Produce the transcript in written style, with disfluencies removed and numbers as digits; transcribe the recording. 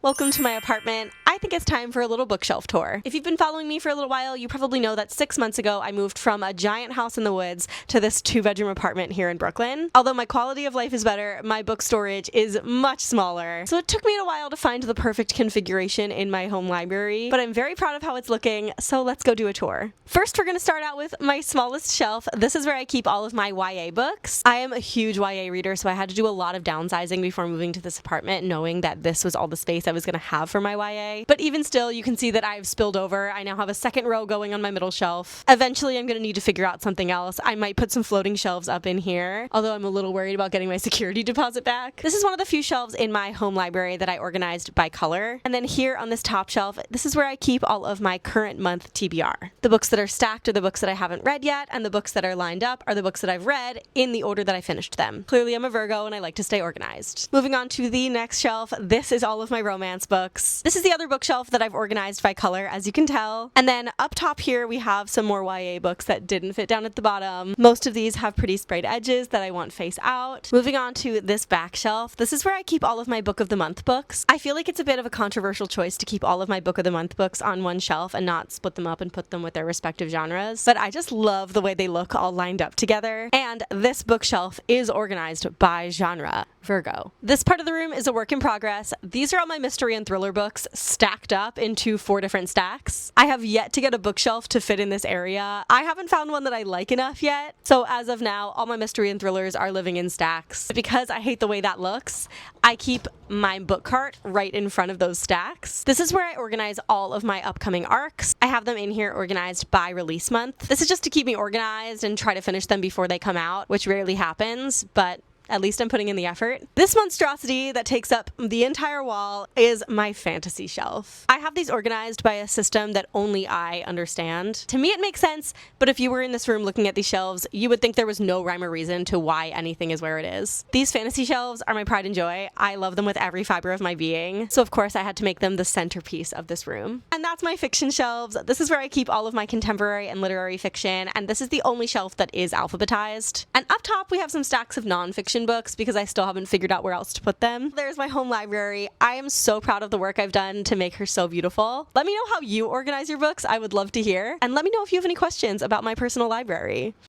Welcome to my apartment. I think it's time for a little bookshelf tour. If you've been following me for a little while, you probably know that 6 months ago I moved from a giant house in the woods to this 2-bedroom apartment here in Brooklyn. Although my quality of life is better, my book storage is much smaller. So it took me a while to find the perfect configuration in my home library, but I'm very proud of how it's looking, so let's go do a tour. First, we're going to start out with my smallest shelf. This is where I keep all of my YA books. I am a huge YA reader, so I had to do a lot of downsizing before moving to this apartment, knowing that this was all the space I was going to have for my YA. But even still, you can see that I've spilled over. I now have a second row going on my middle shelf. Eventually, I'm going to need to figure out something else. I might put some floating shelves up in here, although I'm a little worried about getting my security deposit back. This is one of the few shelves in my home library that I organized by color. And then here on this top shelf, this is where I keep all of my current month TBR. The books that are stacked are the books that I haven't read yet, and the books that are lined up are the books that I've read in the order that I finished them. Clearly, I'm a Virgo and I like to stay organized. Moving on to the next shelf, this is all of my romance books. This is the other bookshelf that I've organized by color, as you can tell. And then up top here, we have some more YA books that didn't fit down at the bottom. Most of these have pretty sprayed edges that I want face out. Moving on to this back shelf, this is where I keep all of my Book of the Month books. I feel like it's a bit of a controversial choice to keep all of my Book of the Month books on one shelf and not split them up and put them with their respective genres, but I just love the way they look all lined up together. And this bookshelf is organized by genre. Virgo. This part of the room is a work in progress. These are all my mystery and thriller books stacked up into 4 different stacks. I have yet to get a bookshelf to fit in this area. I haven't found one that I like enough yet. So as of now, all my mystery and thrillers are living in stacks. Because I hate the way that looks, I keep my book cart right in front of those stacks. This is where I organize all of my upcoming arcs. I have them in here organized by release month. This is just to keep me organized and try to finish them before they come out, which rarely happens, but at least I'm putting in the effort. This monstrosity that takes up the entire wall is my fantasy shelf. I have these organized by a system that only I understand. To me, it makes sense, but if you were in this room looking at these shelves, you would think there was no rhyme or reason to why anything is where it is. These fantasy shelves are my pride and joy. I love them with every fiber of my being. So of course I had to make them the centerpiece of this room. And that's my fiction shelves. This is where I keep all of my contemporary and literary fiction, and this is the only shelf that is alphabetized. And up top, we have some stacks of nonfiction books because I still haven't figured out where else to put them. There's my home library. I am so proud of the work I've done to make her so beautiful. Let me know how you organize your books. I would love to hear. And let me know if you have any questions about my personal library.